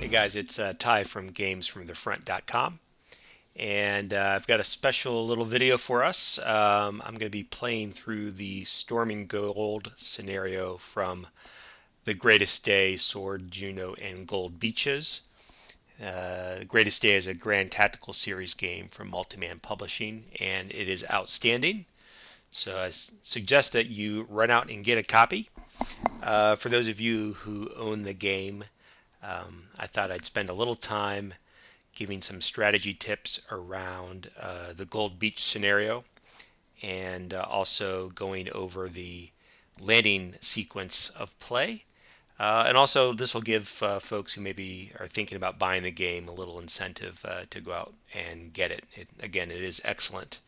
guys, it's Ty from gamesfromthefront.com, and I've got a special little video for us. I'm going to be playing through the Storming Gold scenario from The Greatest Day, Sword, Juno, and Gold Beaches. Greatest Day is a grand tactical series game from Multiman Puplishing, and it is outstanding. So I suggest that you run out and get a copy. For those of you who own the game, I thought I'd spend a little time giving some strategy tips around the Gold Beach scenario and also going over the landing sequence of play. And also, this will give folks who maybe are thinking about buying the game a little incentive to go out and get it. Again, it is excellent.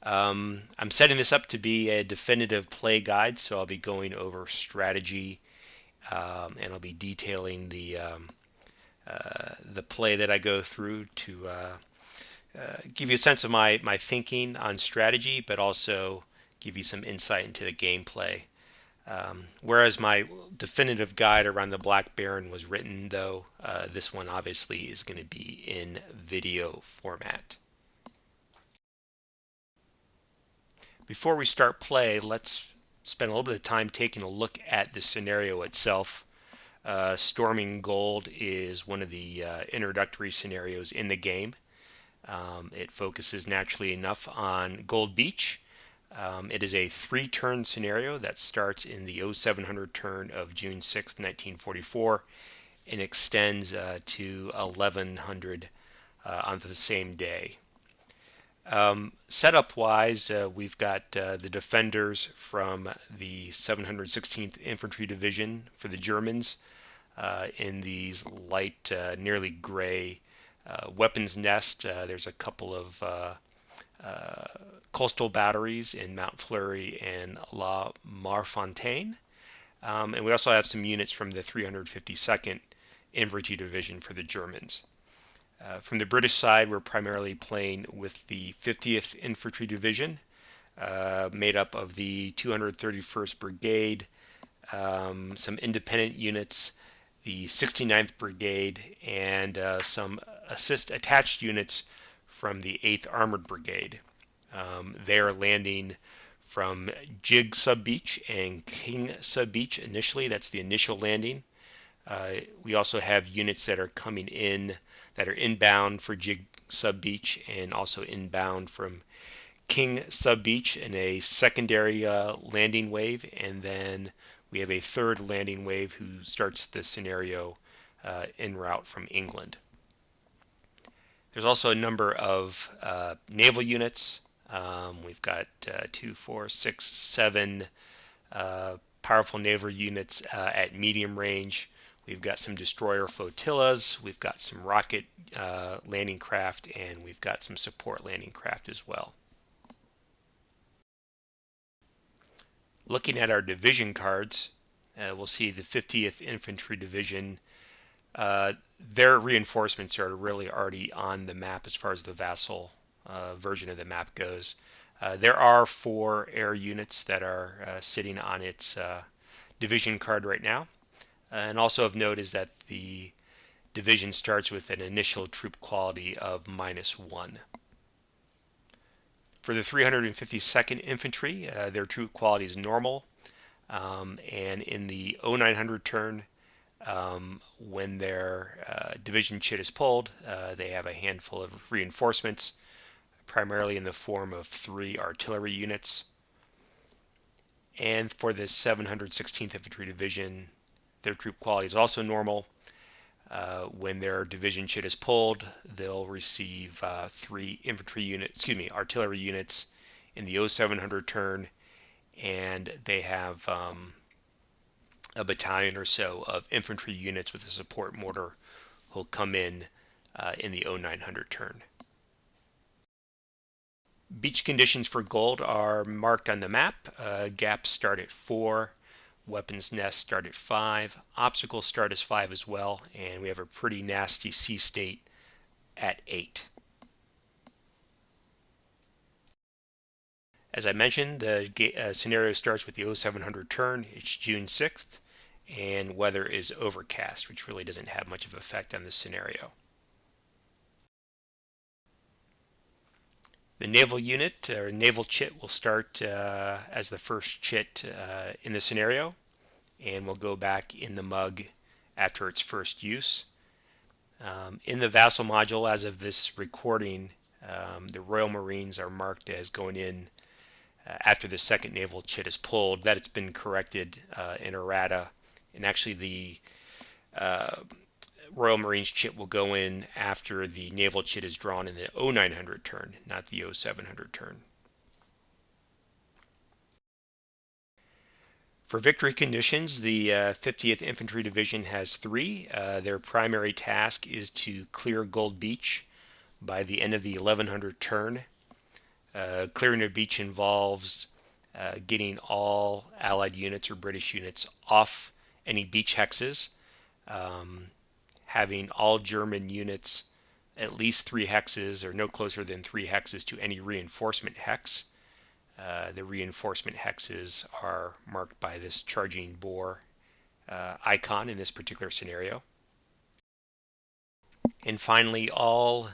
I'm setting this up to be a definitive play guide, so I'll be going over strategy and I'll be detailing the play that I go through to give you a sense of my thinking on strategy, but also give you some insight into the gameplay. Whereas my definitive guide around the Black Baron was written, though, this one obviously is going to be in video format. Before we start play, let's spend a little bit of time taking a look at the scenario itself. Storming Gold is one of the introductory scenarios in the game. It focuses naturally enough on Gold Beach. It is a 3-turn scenario that starts in the 0700 turn of June 6, 1944 and extends to 1100 on the same day. Setup wise, we've got the defenders from the 716th Infantry Division for the Germans in these light, nearly gray weapons nest. There's a couple of coastal batteries in Mount Fleury and La Marfontaine. And we also have some units from the 352nd Infantry Division for the Germans. From the British side, we're primarily playing with the 50th Infantry Division, made up of the 231st Brigade, some independent units, the 69th Brigade, and some attached units from the 8th Armored Brigade. They are landing from Jig Sub Beach and King Sub Beach initially. That's the initial landing. We also have units that are coming in that are inbound for Jig Sub Beach and also inbound from King Sub Beach in a secondary landing wave, and then we have a third landing wave who starts the scenario en route from England. There's also a number of naval units. We've got 2, 4, 6, 7 powerful naval units at medium range. We've got some destroyer flotillas, we've got some rocket landing craft, and we've got some support landing craft as well. Looking at our division cards, we'll see the 50th Infantry Division. Their reinforcements are really already on the map as far as the vassal version of the map goes. There are 4 air units that are sitting on its division card right now. And also of note is that the division starts with an initial troop quality of -1. For the 352nd Infantry, their troop quality is normal. And in the 0900 turn, when their division chit is pulled, they have a handful of reinforcements, primarily in the form of 3 artillery units. And for the 716th Infantry Division, their troop quality is also normal. When their division chit is pulled, they'll receive 3 artillery units in the 0700 turn, and they have a battalion or so of infantry units with a support mortar who'll come in the 0900 turn. Beach conditions for gold are marked on the map. Gaps start at 4. Weapons nests start at 5. Obstacles start as 5 as well. And we have a pretty nasty sea state at 8. As I mentioned, the scenario starts with the 0700 turn. It's June 6th. and weather is overcast, which really doesn't have much of an effect on this scenario. The naval unit or naval chit will start as the first chit in the scenario, and will go back in the mug after its first use. In the vassal module, as of this recording, the Royal Marines are marked as going in after the second naval chit is pulled. That it's been corrected in errata, and actually the Royal Marines chit will go in after the naval chit is drawn in the 0900 turn, not the 0700 turn. For victory conditions, the 50th Infantry Division has 3. Their primary task is to clear Gold Beach by the end of the 1100 turn. Clearing a beach involves getting all Allied units or British units off any beach hexes, having all German units at least 3 hexes or no closer than 3 hexes to any reinforcement hex. The reinforcement hexes are marked by this charging boar icon in this particular scenario. And finally, all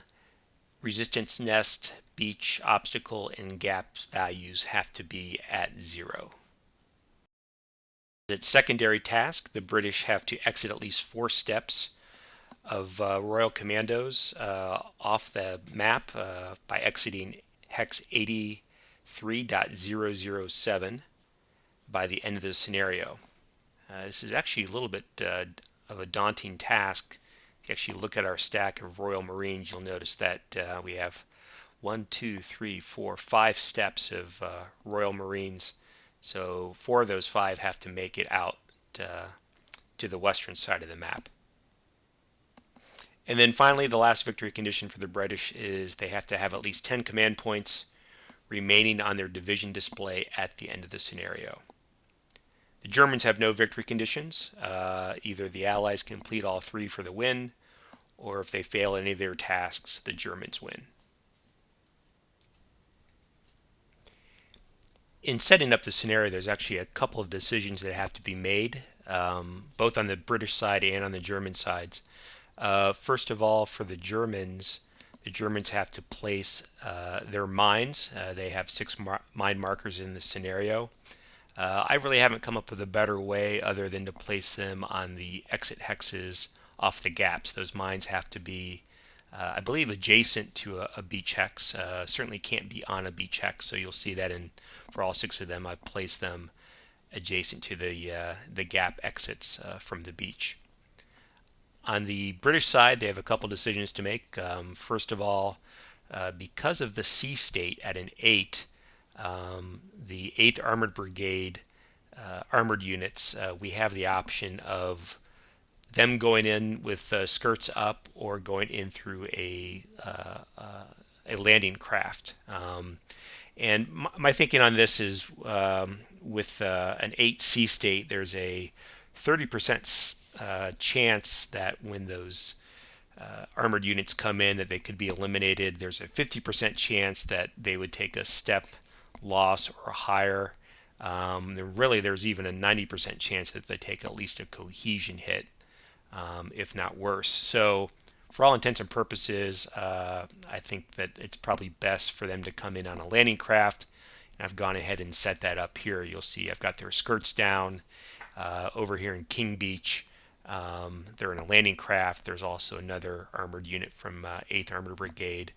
resistance nest, beach, obstacle, and gap values have to be at 0. Its secondary task, the British have to exit at least 4 steps of Royal Commandos off the map by exiting hex 83.007 by the end of the scenario. This is actually a little bit of a daunting task. If you actually look at our stack of Royal Marines, you'll notice that we have 1, 2, 3, 4, 5 steps of Royal Marines. So 4 of those 5 have to make it out to the western side of the map. And then finally, the last victory condition for the British is they have to have at least 10 command points remaining on their division display at the end of the scenario. The Germans have no victory conditions. Either the Allies complete all 3 for the win, or if they fail any of their tasks, the Germans win. In setting up the scenario, there's actually a couple of decisions that have to be made, both on the British side and on the German sides. First of all, for the Germans have to place their mines. They have 6 mine markers in the scenario. I really haven't come up with a better way other than to place them on the exit hexes off the gaps. Those mines have to be, I believe, adjacent to a beach hex. Certainly can't be on a beach hex, so you'll see that for all 6 of them, I've placed them adjacent to the gap exits from the beach. On the British side, they have a couple decisions to make. First of all, because of the sea state at an 8, the 8th Armored Brigade armored units, we have the option of them going in with skirts up or going in through a landing craft. And my thinking on this is with an 8 sea state, there's a 30% chance that when those armored units come in that they could be eliminated. There's a 50% chance that they would take a step loss or higher. Really, there's even a 90% chance that they take at least a cohesion hit, if not worse. So for all intents and purposes, I think that it's probably best for them to come in on a landing craft. And I've gone ahead and set that up here. You'll see I've got their skirts down over here in King Beach. They're in a landing craft. There's also another armored unit from 8th Armored Brigade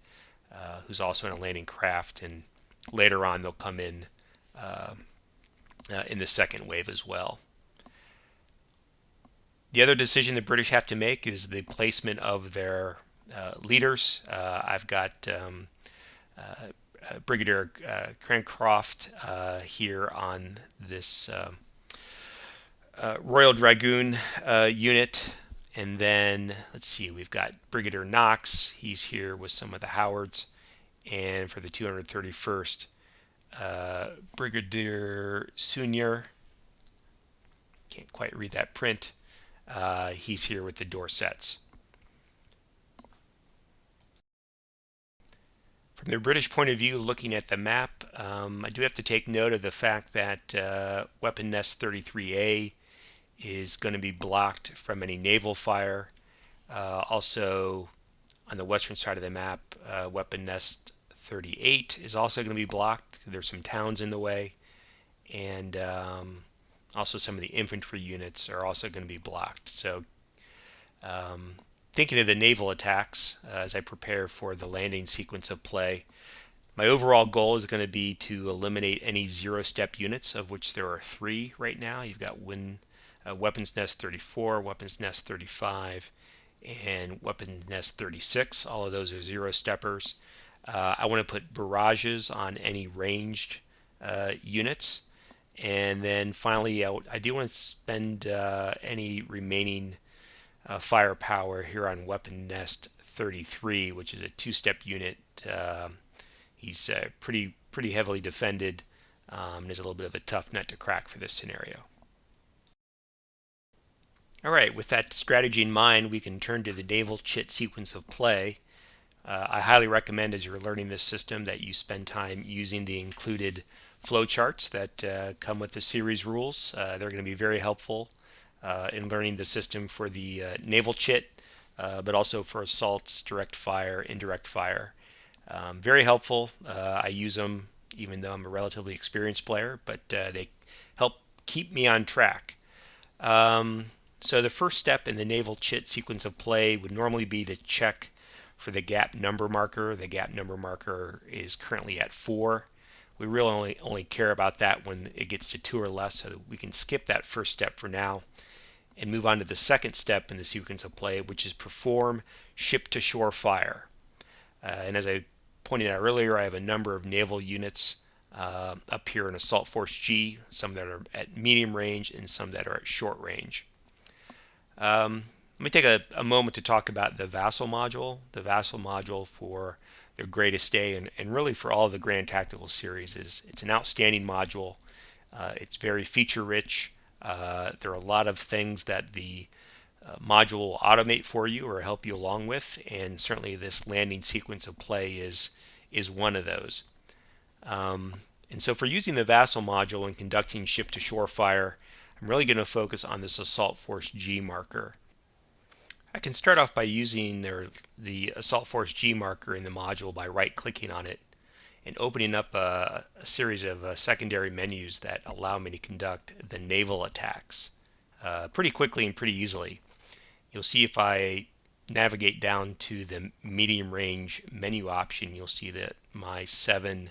who's also in a landing craft, and later on they'll come in the second wave as well. The other decision the British have to make is the placement of their leaders. I've got Brigadier Crancroft here on this Royal Dragoon unit, and then let's see, we've got Brigadier Knox. He's here with some of the Howards, and for the 231st, Brigadier Sunier. Can't quite read that print. He's here with the Dorsets. From the British point of view, looking at the map, I do have to take note of the fact that Weapon Nest 33A is going to be blocked from any naval fire. Also, on the western side of the map, Weapon Nest 38 is also going to be blocked. There's some towns in the way, and also some of the infantry units are also going to be blocked. So thinking of the naval attacks as I prepare for the landing sequence of play, my overall goal is going to be to eliminate any zero-step units, of which there are 3 right now. You've got Weapons Nest 34, Weapons Nest 35, and Weapons Nest 36. All of those are zero-steppers. I want to put barrages on any ranged units. And then finally, I do want to spend any remaining firepower here on Weapon Nest 33, which is a 2-step unit. He's pretty heavily defended, and is a little bit of a tough nut to crack for this scenario. All right, with that strategy in mind, we can turn to the naval chit sequence of play. I highly recommend, as you're learning this system, that you spend time using the included flowcharts that come with the series rules. They're going to be very helpful in learning the system for the naval chit, but also for assaults, direct fire, indirect fire. Very helpful. I use them even though I'm a relatively experienced player, but they help keep me on track. So the first step in the naval chit sequence of play would normally be to check for the gap number marker. The gap number marker is currently at 4. We really only care about that when it gets to 2 or less, so that we can skip that first step for now and move on to the second step in the sequence of play, which is perform ship-to-shore fire. And as I pointed out earlier, I have a number of naval units up here in Assault Force G, some that are at medium range and some that are at short range. Let me take a moment to talk about the Vassal module. The Vassal module for their Greatest Day and really for all of the Grand Tactical series it's an outstanding module. It's very feature rich. There are a lot of things that the module will automate for you or help you along with, and certainly this landing sequence of play is one of those. And so for using the Vassal module and conducting ship-to-shore fire, I'm really going to focus on this Assault Force G marker. I can start off by using the Assault Force G marker in the module by right-clicking on it and opening up a series of secondary menus that allow me to conduct the naval attacks pretty quickly and pretty easily. You'll see if I navigate down to the medium range menu option, you'll see that my 7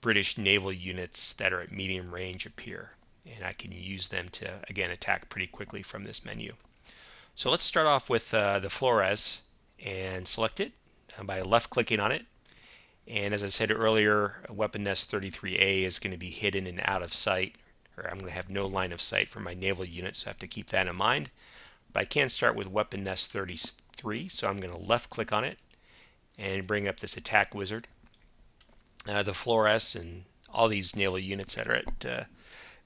British naval units that are at medium range appear, and I can use them to again attack pretty quickly from this menu. So let's start off with the Flores and select it by left clicking on it. And as I said earlier, Weapon Nest 33A is going to be hidden and out of sight, or I'm going to have no line of sight for my naval units, so I have to keep that in mind. But I can start with Weapon Nest 33, so I'm going to left click on it and bring up this attack wizard. The Flores and all these naval units that are at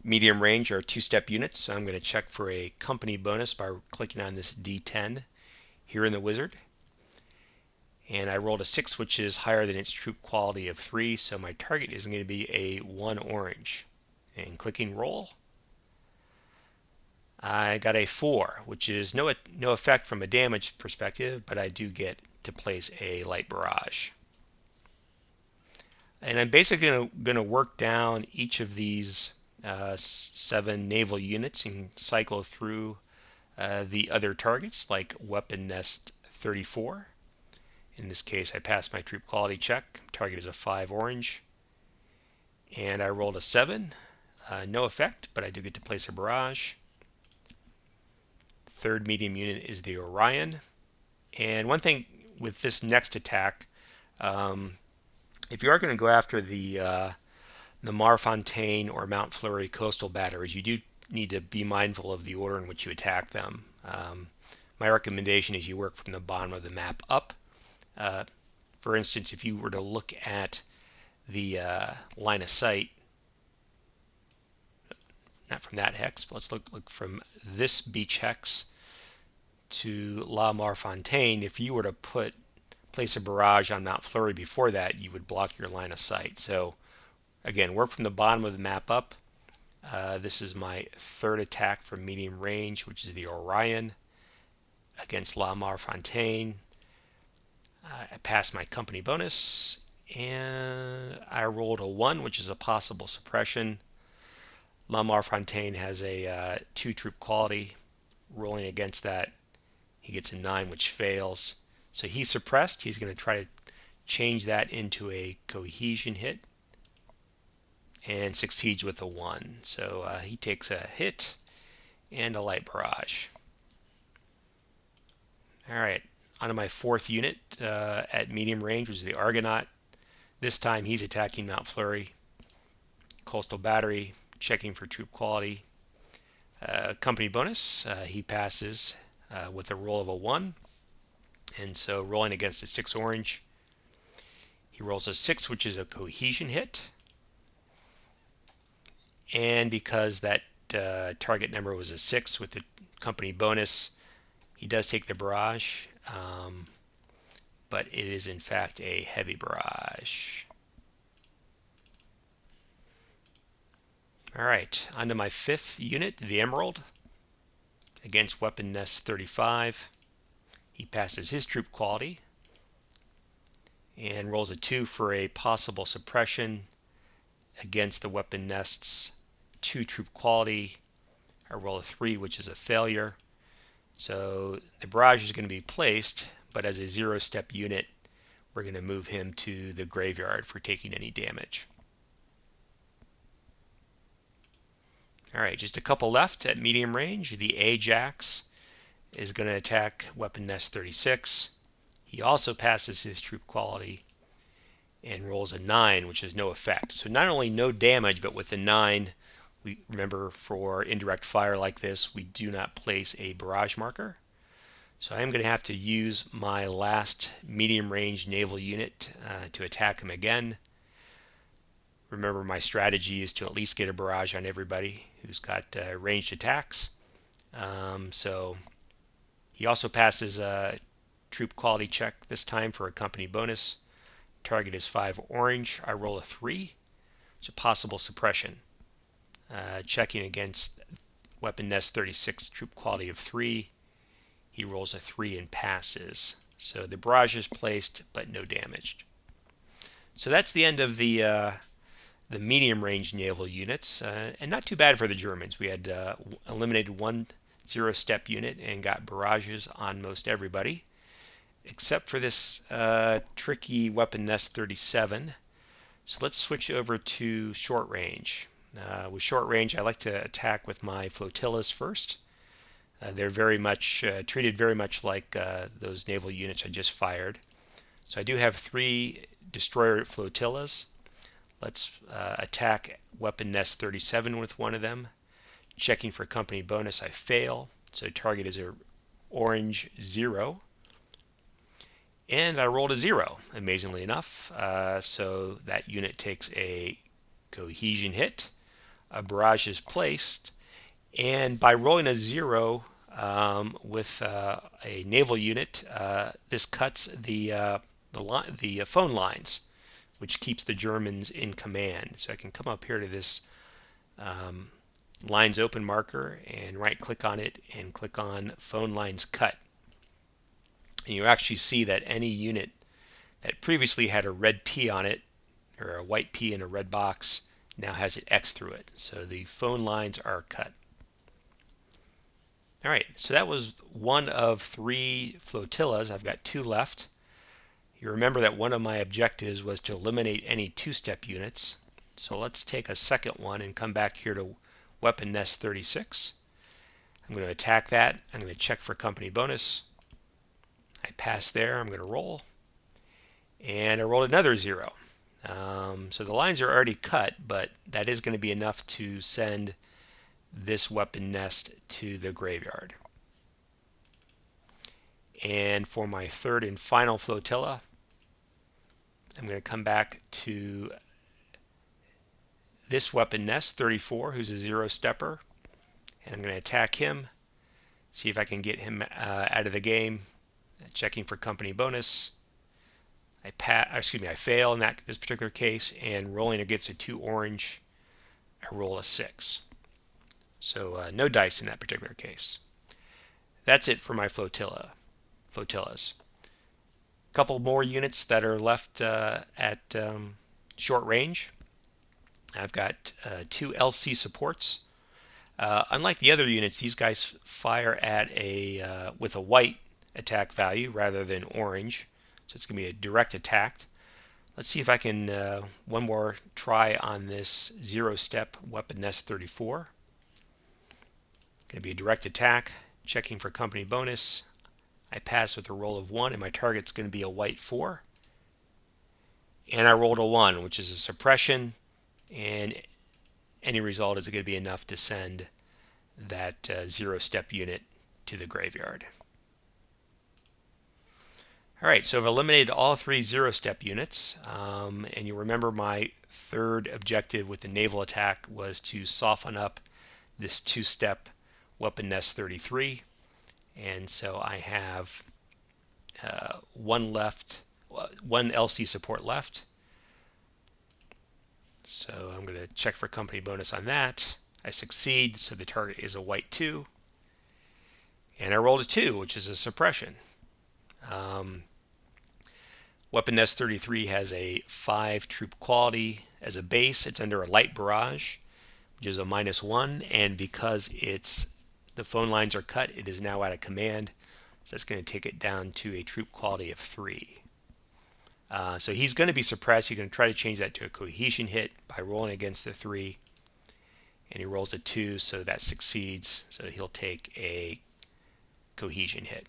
medium range are 2-step units, so I'm going to check for a company bonus by clicking on this D10 here in the wizard. And I rolled a 6, which is higher than its troop quality of 3, so my target is going to be a 1 orange. And clicking roll, I got a 4, which is no effect from a damage perspective, but I do get to place a light barrage. And I'm basically going to work down each of these 7 naval units and cycle through the other targets, like Weapon Nest 34. In this case, I passed my troop quality check. Target is a 5 orange. And I rolled a 7. No effect, but I do get to place a barrage. Third medium unit is the Orion. And one thing with this next attack, if you are going to go after the Marfontaine or Mount Fleury coastal batteries, you do need to be mindful of the order in which you attack them. My recommendation is you work from the bottom of the map up. For instance, if you were to look at the line of sight, not from that hex, but let's look from this beach hex to La Marfontaine. If you were to place a barrage on Mount Fleury before that, you would block your line of sight. So again, work from the bottom of the map up. This is my third attack from medium range, which is the Orion against La Marfontaine. I passed my company bonus, and I rolled a 1, which is a possible suppression. La Marfontaine has a 2 troop quality. Rolling against that, he gets a 9, which fails. So he's suppressed. He's going to try to change that into a cohesion hit and succeeds with a 1. So he takes a hit and a light barrage. All right, on to my fourth unit at medium range, which is the Argonaut. This time he's attacking Mount Fleury. Coastal Battery, checking for troop quality. Company bonus, he passes with a roll of a 1. And so rolling against a 6 orange, he rolls a 6, which is a cohesion hit. And because that target number was a 6 with the company bonus, he does take the barrage, but it is in fact a heavy barrage. All right, on to my fifth unit, the Emerald, against Weapon Nest 35. He passes his troop quality and rolls a 2 for a possible suppression against the Weapon Nest's 2 troop quality. I roll a 3, which is a failure. So the barrage is going to be placed, but as a 0-step unit, we're going to move him to the graveyard for taking any damage. All right, just a couple left at medium range. The Ajax is going to attack Weapon Nest 36. He also passes his troop quality and rolls a 9, which has no effect. So not only no damage, but with the 9, we remember for indirect fire like this, we do not place a barrage marker. So I am going to have to use my last medium range naval unit to attack him again. Remember, my strategy is to at least get a barrage on everybody who's got ranged attacks. So he also passes a troop quality check this time for a company bonus. Target is 5 orange. I roll a 3. It's a possible suppression. Checking against Weapon Nest 36, troop quality of 3. He rolls a 3 and passes. So the barrage is placed, but no damaged. So that's the end of the medium range naval units, and not too bad for the Germans. We had eliminated one 0-step unit and got barrages on most everybody, except for this tricky Weapon Nest 37. So let's switch over to short range. With short range, I like to attack with my flotillas first. They're very much treated very much like those naval units I just fired. So I do have 3 destroyer flotillas. Let's attack Weapon Nest 37 with one of them. Checking for company bonus, I fail. So target is a orange 0. And I rolled a 0, amazingly enough. So that unit takes a cohesion hit. A barrage is placed. And by rolling a 0 with a naval unit, this cuts the phone lines, which keeps the Germans in command. So I can come up here to this lines open marker and right click on it and click on phone lines cut. And you actually see that any unit that previously had a red P on it, or a white P in a red box, now has an X through it. So the phone lines are cut. All right, so that was one of 3 flotillas. I've got 2 left. You remember that one of my objectives was to eliminate any 2-step units. So let's take a second one and come back here to Weapon Nest 36. I'm going to attack that. I'm going to check for company bonus. I pass there. I'm going to roll. And I rolled another 0. So the lines are already cut, but that is going to be enough to send this weapon nest to the graveyard. And for my third and final flotilla, I'm going to come back to this weapon nest, 34, who's a 0-stepper, and I'm going to attack him, see if I can get him out of the game. Checking for company bonus. I fail in this particular case, and rolling against a 2 orange, I roll a 6. So no dice in that particular case. That's it for my flotillas. A couple more units that are left at short range. I've got 2 LC supports. Unlike the other units, these guys fire at with a white attack value rather than orange. So it's going to be a direct attack. Let's see if I can one more try on this 0-step weapon nest 34. Going to be a direct attack, checking for company bonus. I pass with a roll of 1, and my target's going to be a white 4. And I rolled a 1, which is a suppression, and any result is going to be enough to send that 0-step unit to the graveyard. All right, so I've eliminated all 3 0-step units, and you remember my third objective with the naval attack was to soften up this 2-step weapon nest 33, and so I have one LC support left. So I'm going to check for company bonus on that. I succeed, so the target is a white 2. And I rolled a 2, which is a suppression. Weapon Nest 33 has a 5 troop quality as a base. It's under a light barrage, which is a -1. And because the phone lines are cut, it is now out of command. So that's going to take it down to a troop quality of 3. So he's going to be suppressed. You're going to try to change that to a cohesion hit by rolling against the 3. And he rolls a 2, so that succeeds. So he'll take a cohesion hit.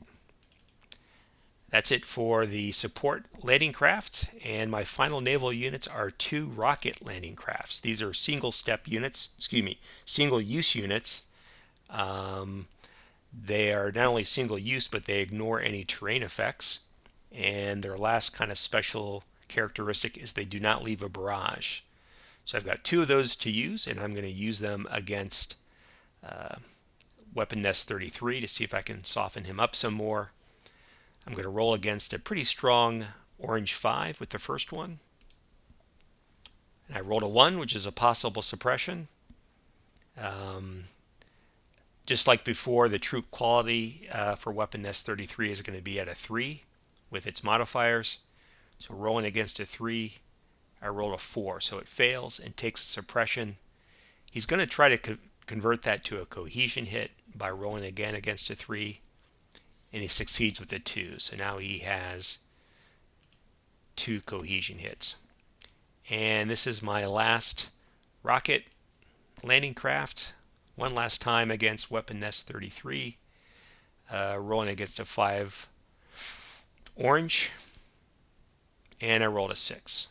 That's it for the support landing craft. And my final naval units are 2 rocket landing crafts. These are single-use units. They are not only single use, but they ignore any terrain effects. And their last kind of special characteristic is they do not leave a barrage. So I've got 2 of those to use, and I'm going to use them against Weapon Nest 33 to see if I can soften him up some more. I'm going to roll against a pretty strong orange 5 with the first one. And I rolled a 1, which is a possible suppression. Just like before, the troop quality for Weapon Nest 33 is going to be at a 3 with its modifiers. So rolling against a 3, I roll a 4, so it fails and takes a suppression. He's going to try to convert that to a cohesion hit by rolling again against a 3, and he succeeds with a 2. So now he has 2 cohesion hits. And this is my last rocket landing craft. One last time against Weapon Nest 33, rolling against a 5 orange, and I rolled a 6.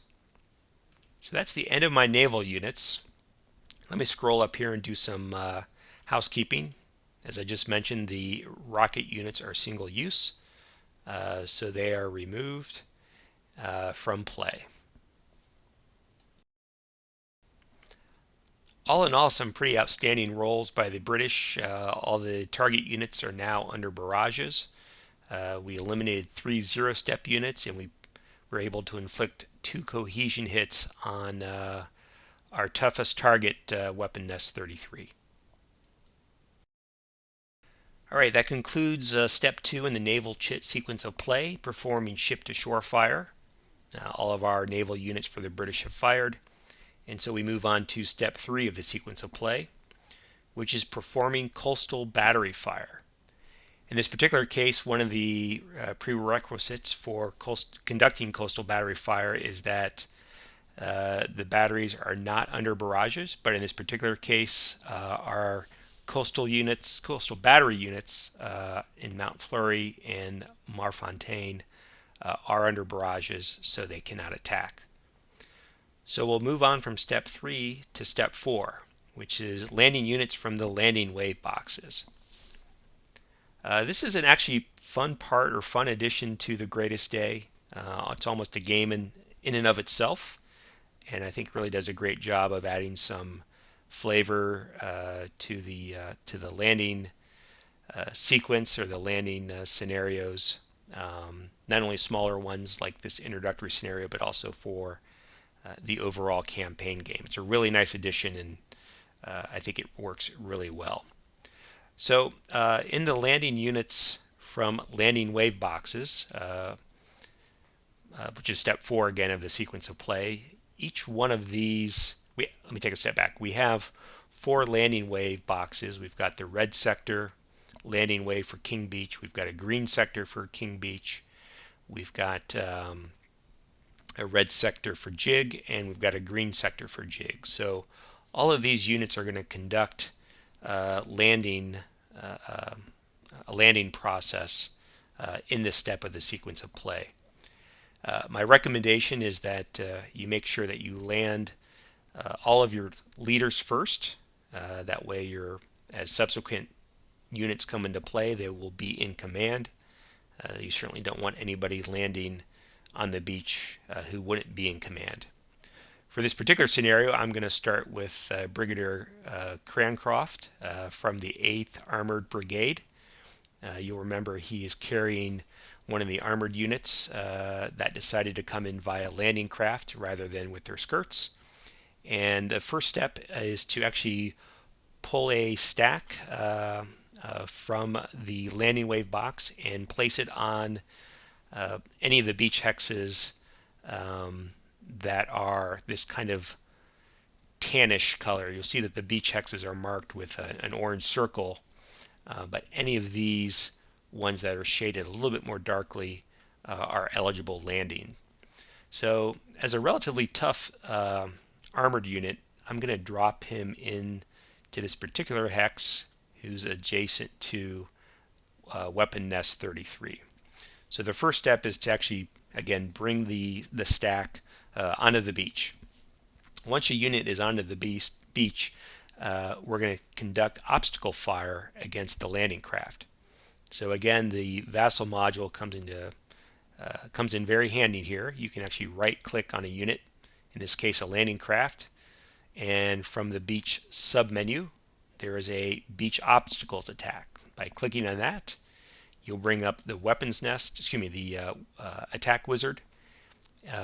So that's the end of my naval units. Let me scroll up here and do some housekeeping. As I just mentioned, the rocket units are single use, so they are removed from play. All in all, some pretty outstanding rolls by the British. All the target units are now under barrages. We eliminated 3 0-step units, and we were able to inflict 2 cohesion hits on our toughest target, Weapon Nest 33. All right, that concludes step 2 in the naval sequence of play, performing ship-to-shore fire. All of our naval units for the British have fired. And so we move on to step 3 of the sequence of play, which is performing coastal battery fire. In this particular case, one of the prerequisites for conducting coastal battery fire is that the batteries are not under barrages, but in this particular case, our coastal battery units in Mount Fleury and Marfontaine are under barrages, so they cannot attack. So we'll move on from step 3 to step 4, which is landing units from the landing wave boxes. This is an actually fun part or fun addition to the Greatest Day. It's almost a game in and of itself, and I think really does a great job of adding some flavor to the landing sequence or the landing scenarios. Not only smaller ones like this introductory scenario, but also for the overall campaign game. It's a really nice addition, and I think it works really well. So in the landing units from landing wave boxes, which is step 4 again of the sequence of play, each one of these, let me take a step back. We have 4 landing wave boxes. We've got the red sector landing wave for King Beach. We've got a green sector for King Beach. We've got a red sector for Jig, and we've got a green sector for Jig. So all of these units are going to conduct a landing process in this step of the sequence of play. My recommendation is that you make sure that you land all of your leaders first. That way, as subsequent units come into play, they will be in command. You certainly don't want anybody landing on the beach who wouldn't be in command. For this particular scenario, I'm going to start with Brigadier Crancroft from the 8th Armored Brigade. You'll remember he is carrying one of the armored units that decided to come in via landing craft rather than with their skirts. And the first step is to actually pull a stack from the landing wave box and place it on any of the beach hexes that are this kind of tannish color. You'll see that the beach hexes are marked with an orange circle, but any of these ones that are shaded a little bit more darkly are eligible landing. So as a relatively tough armored unit, I'm going to drop him in to this particular hex who's adjacent to weapon nest 33. So the first step is to actually, again, bring the stack onto the beach. Once a unit is onto the beach, we're going to conduct obstacle fire against the landing craft. So again, the vassal module comes in very handy here. You can actually right-click on a unit, in this case a landing craft, and from the beach submenu, there is a beach obstacles attack. By clicking on that, you'll bring up the weapons nest, the attack wizard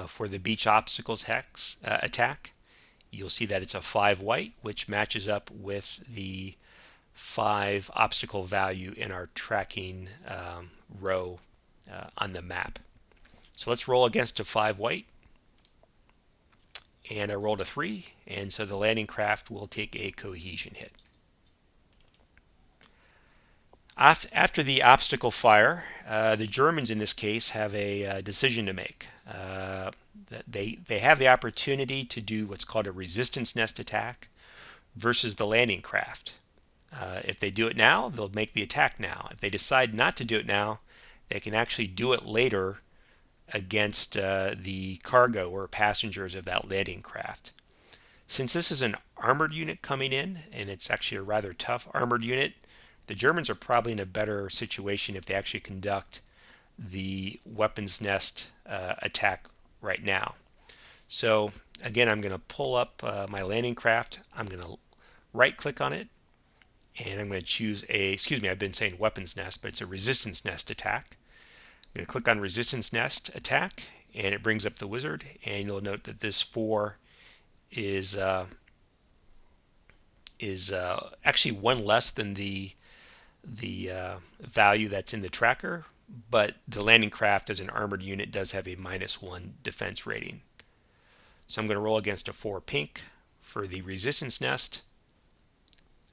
for the beach obstacles hex attack. You'll see that it's a 5 white, which matches up with the 5 obstacle value in our tracking row on the map. So let's roll against a 5 white. And I rolled a 3, and so the landing craft will take a cohesion hit. After the obstacle fire, the Germans in this case have a decision to make. They have the opportunity to do what's called a resistance nest attack versus the landing craft. If they do it now, they'll make the attack now. If they decide not to do it now, they can actually do it later against the cargo or passengers of that landing craft. Since this is an armored unit coming in, and it's actually a rather tough armored unit, the Germans are probably in a better situation if they actually conduct the weapons nest attack right now. So again, I'm going to pull up my landing craft. I'm going to right click on it, and I'm going to choose I've been saying weapons nest, but it's a resistance nest attack. I'm going to click on resistance nest attack, and it brings up the wizard, and you'll note that this 4 is actually 1 less than the value that's in the tracker, but the landing craft as an armored unit does have a -1 defense rating. So I'm going to roll against a 4 pink for the resistance nest.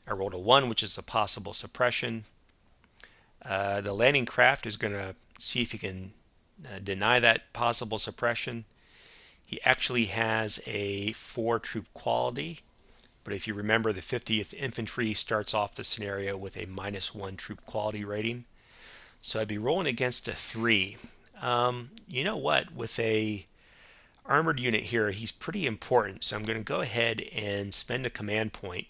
I rolled a 1, which is a possible suppression. The landing craft is going to see if he can deny that possible suppression. He actually has a 4 troop quality, but if you remember, the 50th Infantry starts off the scenario with a -1 troop quality rating. So I'd be rolling against a 3. You know what? With a armored unit here, he's pretty important. So I'm going to go ahead and spend a command point.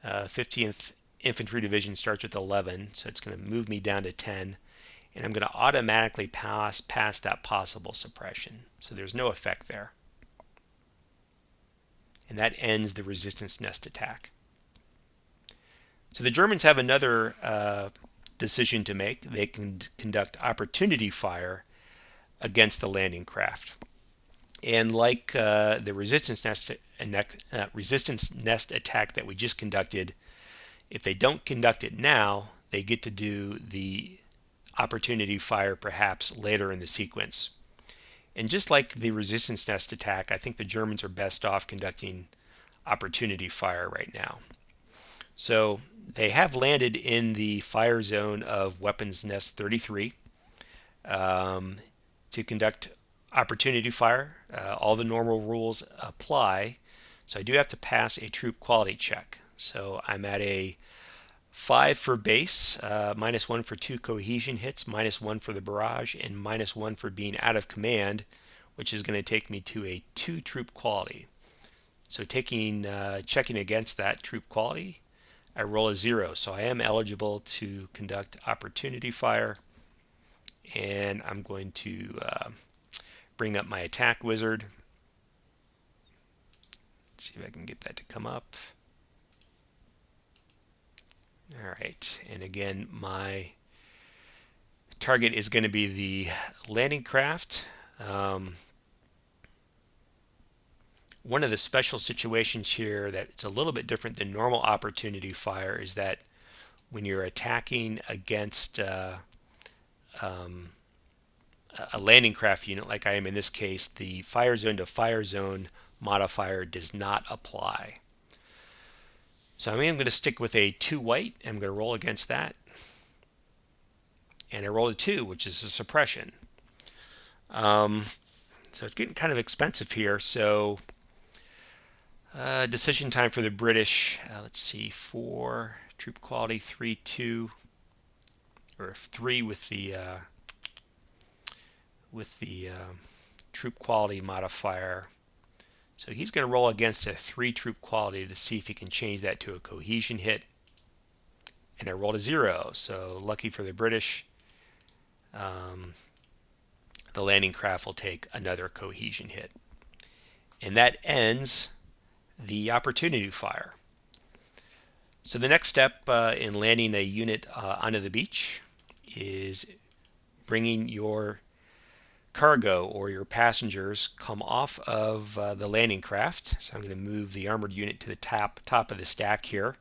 50th Infantry Division starts with 11, so it's going to move me down to 10. And I'm going to automatically pass that possible suppression. So there's no effect there. And that ends the resistance nest attack. So the Germans have another decision to make. They can conduct opportunity fire against the landing craft. And like the resistance nest attack that we just conducted, if they don't conduct it now, they get to do the opportunity fire perhaps later in the sequence. And just like the resistance nest attack, I think the Germans are best off conducting opportunity fire right now. So they have landed in the fire zone of weapons nest 33 to conduct opportunity fire. All the normal rules apply. So I do have to pass a troop quality check. So I'm at a 5 for base, -1 for 2 cohesion hits, -1 for the barrage, and -1 for being out of command, which is going to take me to a 2 troop quality. So checking against that troop quality, I roll a 0. So I am eligible to conduct opportunity fire. And I'm going to bring up my attack wizard. Let's see if I can get that to come up. All right, and again, my target is going to be the landing craft. One of the special situations here that's a little bit different than normal opportunity fire is that when you're attacking against a landing craft unit like I am in this case, the fire zone to fire zone modifier does not apply. So I'm going to stick with a 2 white. I'm going to roll against that. And I rolled a 2, which is a suppression. So it's getting kind of expensive here. So decision time for the British. Let's see, 4 troop quality, 3, 2, or 3 with the troop quality modifier. So he's going to roll against a 3 troop quality to see if he can change that to a cohesion hit. And I rolled a 0. So lucky for the British, the landing craft will take another cohesion hit. And that ends the opportunity fire. So the next step in landing a unit onto the beach is bringing your cargo or your passengers come off of the landing craft. So I'm going to move the armored unit to the top of the stack here.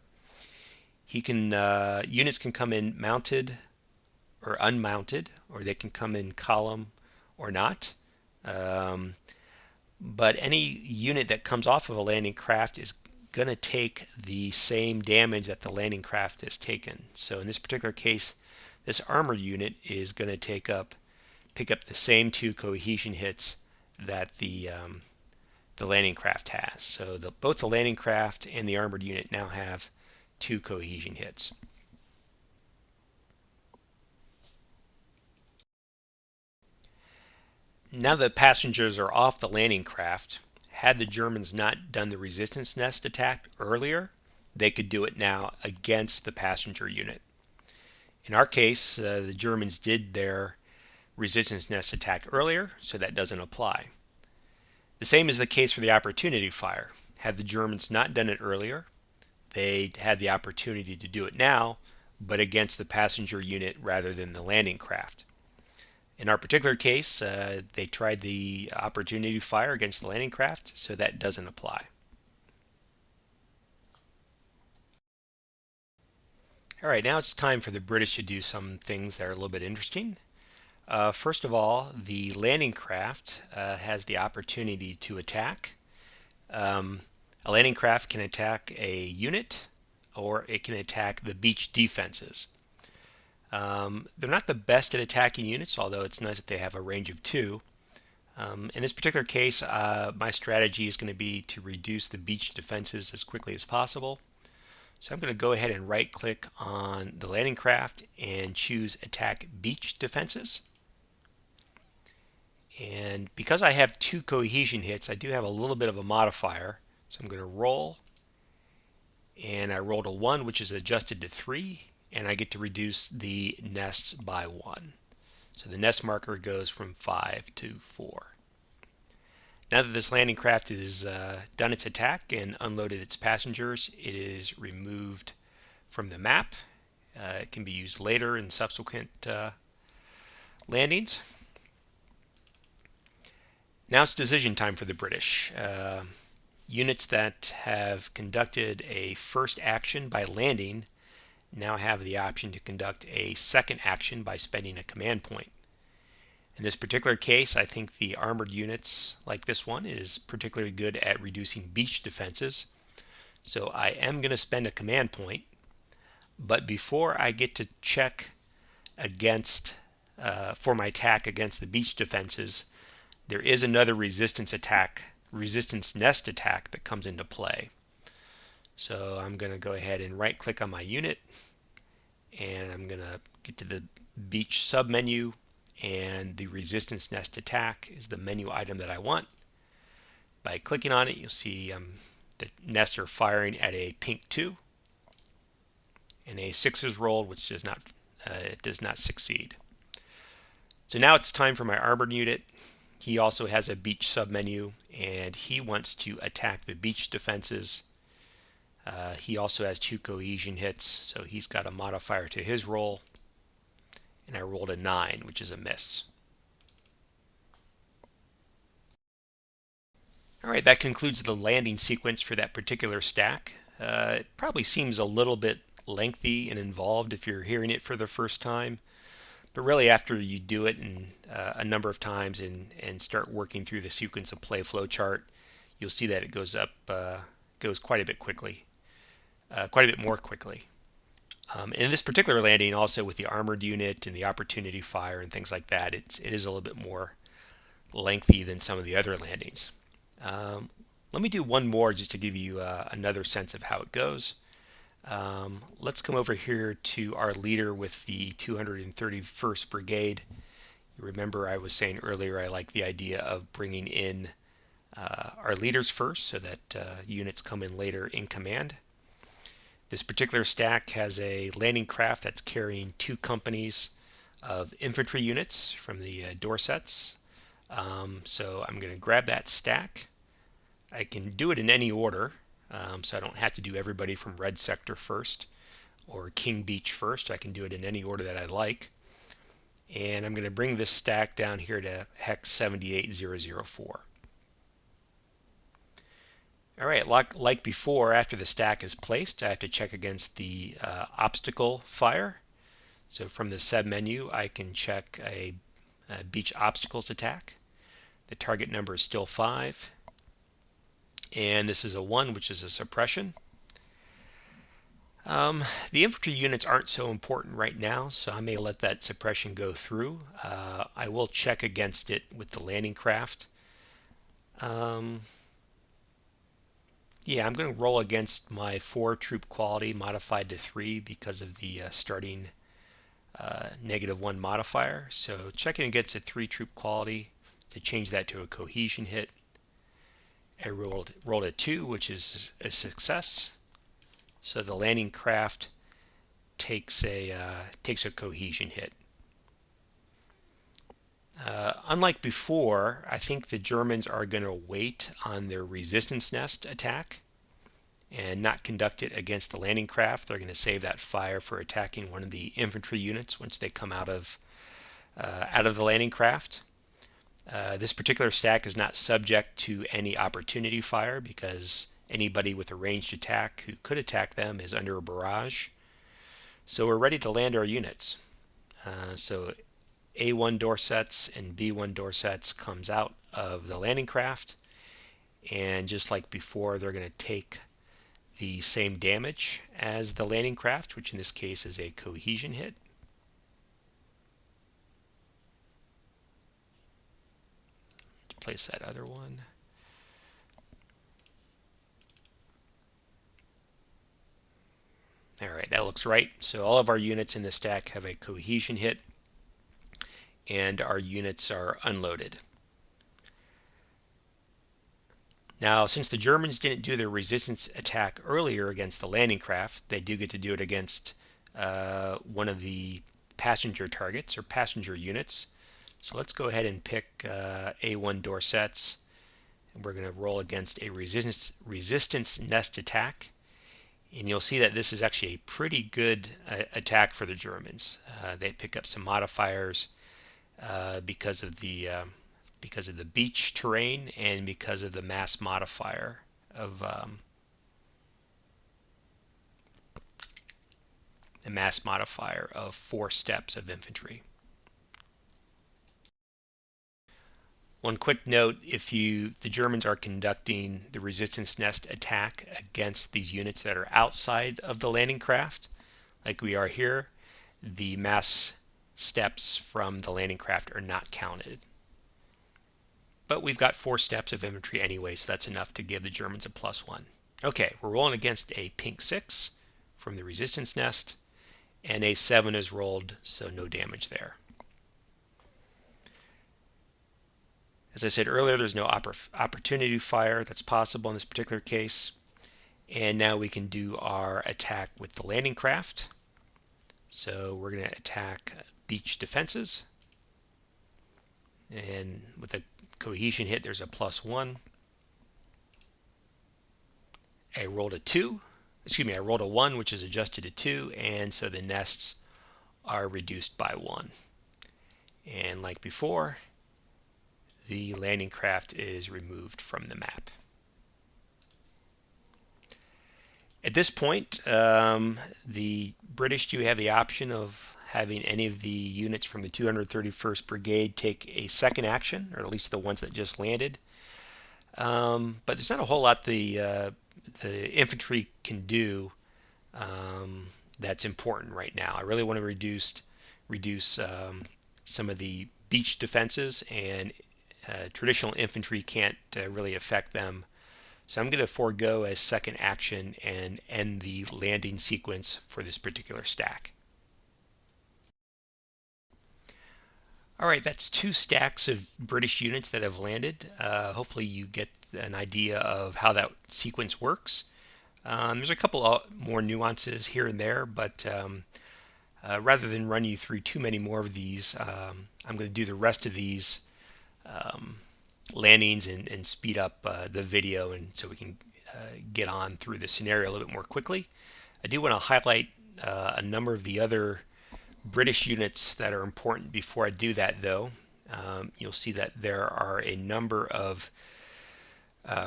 Units can come in mounted or unmounted, or they can come in column or not. But any unit that comes off of a landing craft is going to take the same damage that the landing craft has taken. So in this particular case, this armored unit is going to pick up the same 2 cohesion hits that the landing craft has. So both the landing craft and the armored unit now have 2 cohesion hits. Now that passengers are off the landing craft, had the Germans not done the resistance nest attack earlier, they could do it now against the passenger unit. In our case, the Germans did their resistance nest attack earlier, so that doesn't apply. The same is the case for the opportunity fire. Had the Germans not done it earlier, they had the opportunity to do it now, but against the passenger unit rather than the landing craft. In our particular case, they tried the opportunity fire against the landing craft, so that doesn't apply. All right, now it's time for the British to do some things that are a little bit interesting. First of all, the landing craft has the opportunity to attack. A landing craft can attack a unit, or it can attack the beach defenses. They're not the best at attacking units, although it's nice that they have a range of 2. In this particular case, my strategy is going to be to reduce the beach defenses as quickly as possible. So I'm going to go ahead and right click on the landing craft and choose attack beach defenses. And because I have 2 cohesion hits, I do have a little bit of a modifier. So I'm going to roll, and I rolled a 1, which is adjusted to 3, and I get to reduce the nests by 1. So the nest marker goes from 5 to 4. Now that this landing craft has done its attack and unloaded its passengers, it is removed from the map. It can be used later in subsequent landings. Now it's decision time for the British. Units that have conducted a first action by landing now have the option to conduct a second action by spending a command point. In this particular case, I think the armored units like this one is particularly good at reducing beach defenses. So I am going to spend a command point, but before I get to check against for my attack against the beach defenses, there is another resistance nest attack that comes into play. So I'm going to go ahead and right click on my unit, and I'm going to get to the beach submenu, and the resistance nest attack is the menu item that I want. By clicking on it, you'll see the nests are firing at a pink 2, and a 6 is rolled, which does not succeed. So now it's time for my armored unit. He also has a beach submenu, and he wants to attack the beach defenses. He also has 2 cohesion hits, so he's got a modifier to his roll, and I rolled a 9, which is a miss. All right, that concludes the landing sequence for that particular stack. It probably seems a little bit lengthy and involved if you're hearing it for the first time, but really after you do it a number of times and start working through the sequence of play flow chart, you'll see that it goes quite a bit quickly, quite a bit more quickly. In this particular landing, also with the armored unit and the opportunity fire and things like that, it is a little bit more lengthy than some of the other landings. Let me do one more just to give you another sense of how it goes. Let's come over here to our leader with the 231st Brigade. You remember I was saying earlier I like the idea of bringing in our leaders first so that units come in later in command. This particular stack has a landing craft that's carrying 2 companies of infantry units from the Dorsets. So I'm going to grab that stack. I can do it in any order, so I don't have to do everybody from Red Sector first or King Beach first. I can do it in any order that I like. And I'm going to bring this stack down here to hex 78004. All right, like before, after the stack is placed, I have to check against the obstacle fire. So from the sub menu, I can check a beach obstacles attack. The target number is still 5. And this is a 1, which is a suppression. The infantry units aren't so important right now, so I may let that suppression go through. I will check against it with the landing craft. Yeah, I'm going to roll against my 4 troop quality modified to 3 because of the starting -1 modifier. So checking against a 3 troop quality to change that to a cohesion hit. I rolled a 2, which is a success. So the landing craft takes a cohesion hit. Unlike before, I think the Germans are going to wait on their resistance nest attack and not conduct it against the landing craft. They're going to save that fire for attacking one of the infantry units once they come out of the landing craft. This particular stack is not subject to any opportunity fire because anybody with a ranged attack who could attack them is under a barrage. So we're ready to land our units. So A1 Dorsets and B1 Dorsets comes out of the landing craft, and just like before, they're going to take the same damage as the landing craft, which in this case is a cohesion hit. Let's place that other one. All right, that looks right. So all of our units in the stack have a cohesion hit, and our units are unloaded. Now, since the Germans didn't do their resistance attack earlier against the landing craft, they do get to do it against one of the passenger targets or passenger units. So let's go ahead and pick A1 Dorsets. And we're going to roll against a resistance nest attack. And you'll see that this is actually a pretty good attack for the Germans. They pick up some modifiers because of the because of the beach terrain and because of the mass modifier of 4 steps of infantry. One quick note, if the Germans are conducting the resistance nest attack against these units that are outside of the landing craft, like we are here, the mass steps from the landing craft are not counted. But we've got 4 steps of infantry anyway, so that's enough to give the Germans a +1. Okay, we're rolling against a pink 6 from the resistance nest, and a 7 is rolled, so no damage there. As I said earlier, there's no opportunity fire that's possible in this particular case. And now we can do our attack with the landing craft. So we're going to attack beach defenses. And with a cohesion hit, there's a +1. I rolled a 2. I rolled a 1, which is adjusted to 2. And so the nests are reduced by 1. And like before, the landing craft is removed from the map. At this point, the British do have the option of having any of the units from the 231st Brigade take a second action, or at least the ones that just landed. But there's not a whole lot the infantry can do that's important right now. I really want to reduce some of the beach defenses, and traditional infantry can't really affect them. So I'm going to forego a second action and end the landing sequence for this particular stack. All right, that's 2 stacks of British units that have landed. Hopefully you get an idea of how that sequence works. There's a couple more nuances here and there, but rather than run you through too many more of these, I'm going to do the rest of these landings and speed up the video, and so we can get on through the scenario a little bit more quickly. I do want to highlight a number of the other British units that are important before I do that, though. You'll see that there are a number of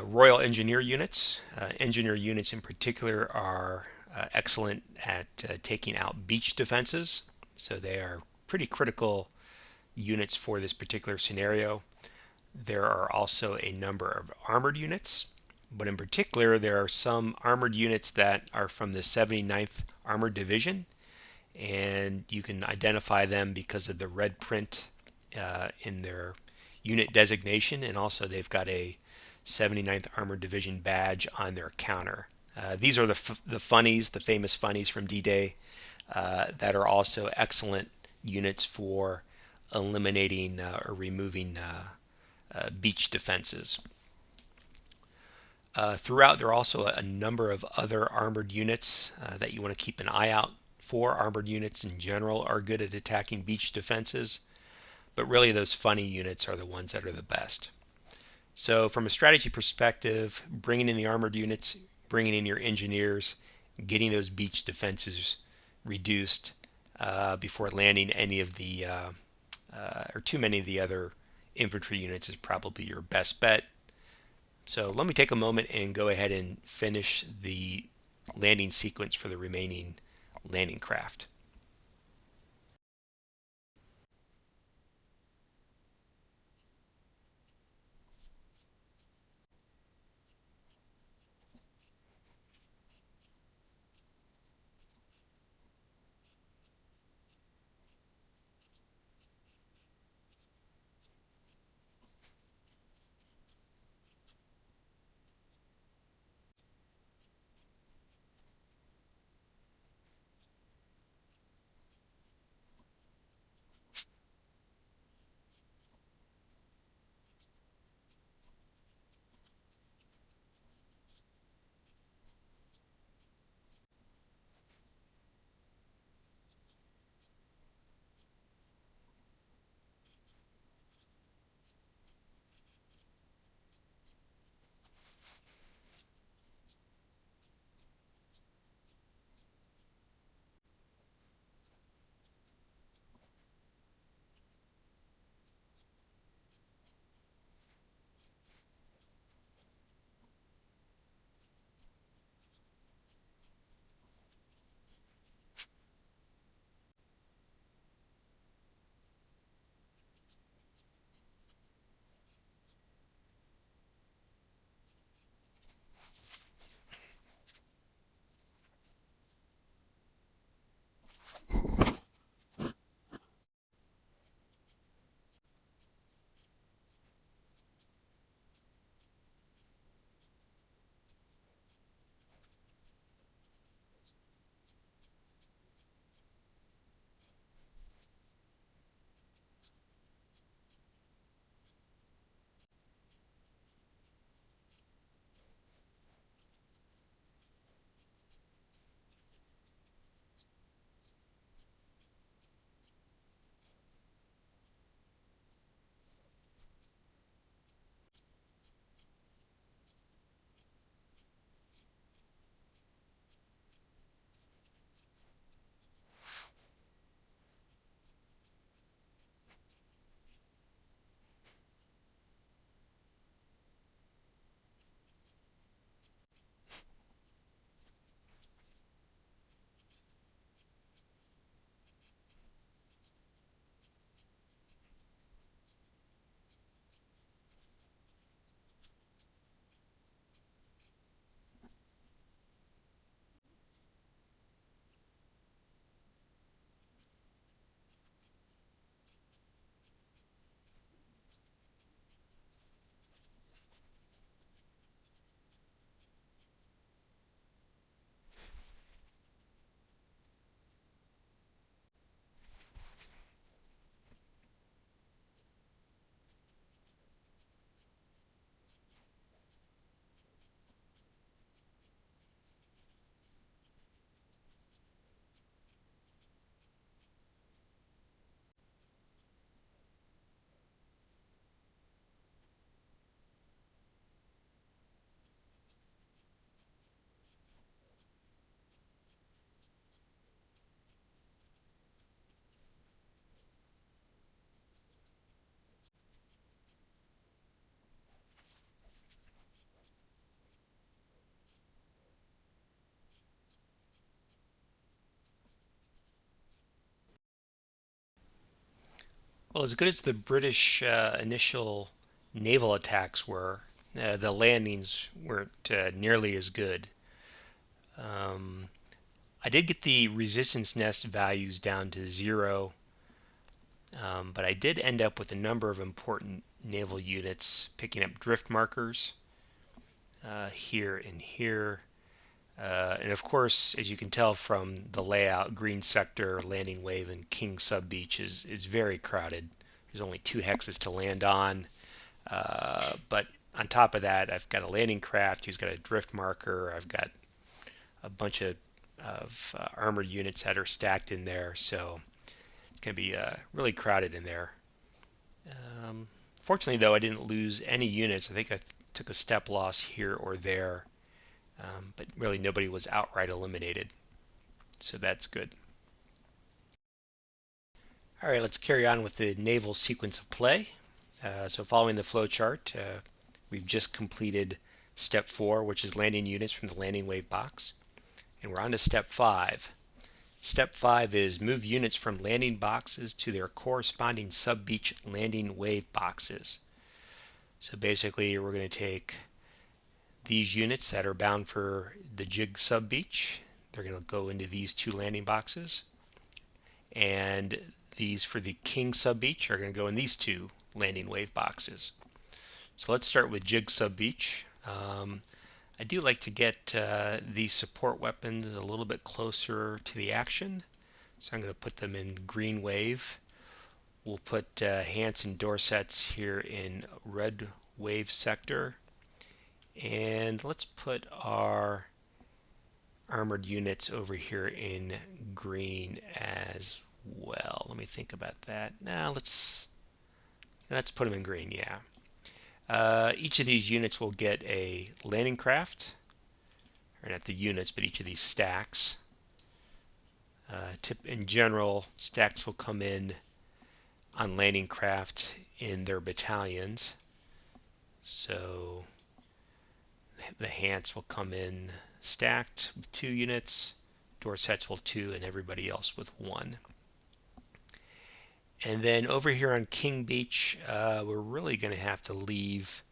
Royal Engineer units. Engineer units in particular are excellent at taking out beach defenses, so they are pretty critical units for this particular scenario. There are also a number of armored units, but in particular there are some armored units that are from the 79th Armored Division, and you can identify them because of the red print in their unit designation, and also they've got a 79th Armored Division badge on their counter. These are the funnies, the famous funnies from D-Day, that are also excellent units for eliminating or removing beach defenses. Throughout, there are also a number of other armored units that you want to keep an eye out for. Armored units in general are good at attacking beach defenses, but really those funny units are the ones that are the best. So from a strategy perspective, bringing in the armored units, bringing in your engineers, getting those beach defenses reduced before landing any of the or too many of the other infantry units is probably your best bet. So let me take a moment and go ahead and finish the landing sequence for the remaining landing craft. Well, as good as the British initial naval attacks were, the landings weren't nearly as good. Um, I did get the resistance nest values down to 0, but I did end up with a number of important naval units picking up drift markers here and here. And of course, as you can tell from the layout, Green Sector, Landing Wave, and King Sub Beach is very crowded. There's only 2 hexes to land on. But on top of that, I've got a landing craft who's got a drift marker. I've got a bunch of armored units that are stacked in there. So it's going to be really crowded in there. Fortunately, though, I didn't lose any units. I think I took a step loss here or there, but really nobody was outright eliminated. So that's good. All right, let's carry on with the naval sequence of play. So following the flow chart, we've just completed step 4, which is landing units from the landing wave box. And we're on to step 5. Step 5 is move units from landing boxes to their corresponding sub-beach landing wave boxes. So basically we're going to take these units that are bound for the jig sub-beach. They're going to go into these 2 landing boxes. And these for the king sub-beach are going to go in these 2 landing wave boxes. So let's start with jig sub-beach. I do like to get these support weapons a little bit closer to the action. So I'm going to put them in green wave. We'll put Hants and Dorsets here in red wave sector. And let's put our armored units over here in green as well. Let me think about that. Now let's put them in green, yeah. Each of these units will get a landing craft, or not the units, but each of these stacks. In general, stacks will come in on landing craft in their battalions. So the Hants will come in stacked with 2 units, Dorsets will 2, and everybody else with 1. And then over here on King Beach, we're really going to have to leave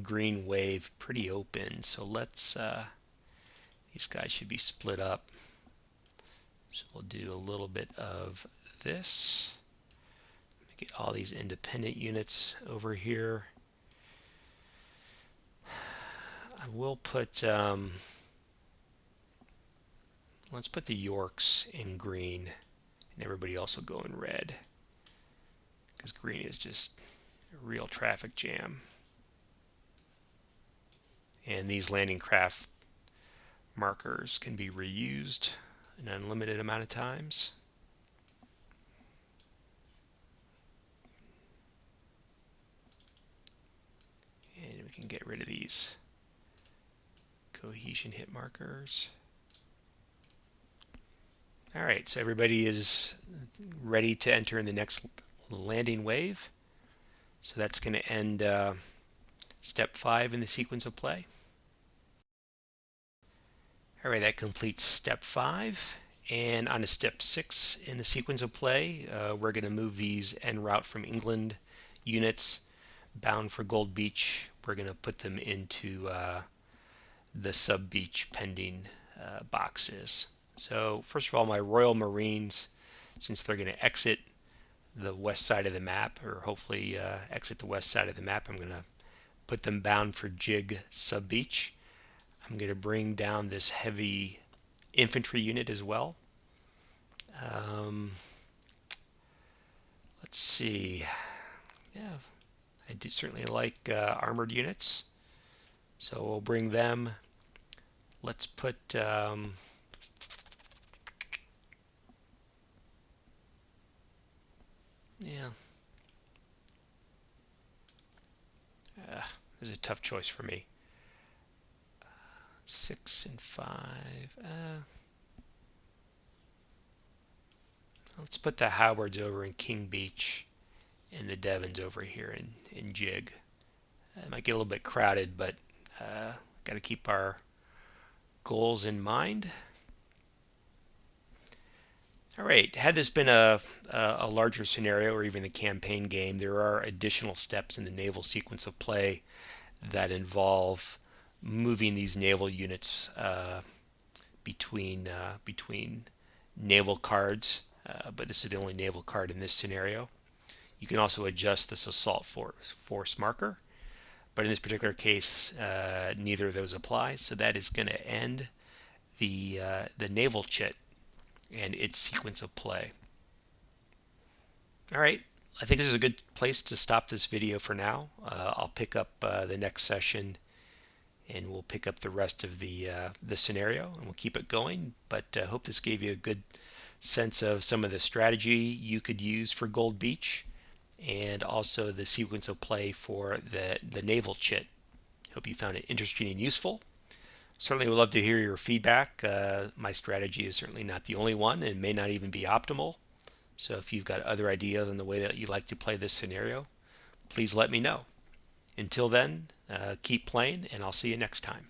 green wave pretty open. So these guys should be split up. So we'll do a little bit of this. Get all these independent units over here. I will put, let's put the Yorks in green, and everybody else will go in red, because green is just a real traffic jam. And these landing craft markers can be reused an unlimited amount of times. And we can get rid of these cohesion hit markers. All right, so everybody is ready to enter in the next landing wave. So that's going to end step 5 in the sequence of play. All right, that completes step 5. And on to step 6 in the sequence of play, we're going to move these en route from England units bound for Gold Beach. We're going to put them into the sub-beach pending boxes. So first of all, my Royal Marines, since they're going to exit the west side of the map, or hopefully exit the west side of the map, I'm going to put them bound for Jig sub-beach. I'm going to bring down this heavy infantry unit as well. Let's see. Yeah, I do certainly like armored units, so we'll bring them. Let's put yeah. This is a tough choice for me. 6 and 5. Let's put the Howards over in King Beach and the Devons over here in Jig. It might get a little bit crowded, but got to keep our goals in mind. All right, had this been a larger scenario or even a campaign game, there are additional steps in the naval sequence of play that involve moving these naval units between naval cards, but this is the only naval card in this scenario. You can also adjust this assault force marker, but in this particular case, neither of those apply. So that is going to end the naval chit and its sequence of play. All right, I think this is a good place to stop this video for now. I'll pick up the next session, and we'll pick up the rest of the scenario, and we'll keep it going. But I hope this gave you a good sense of some of the strategy you could use for Gold Beach, and also the sequence of play for the naval chit. Hope you found it interesting and useful. Certainly would love to hear your feedback. My strategy is certainly not the only one and may not even be optimal. So if you've got other ideas on the way that you like to play this scenario, please let me know. Until then, keep playing, and I'll see you next time.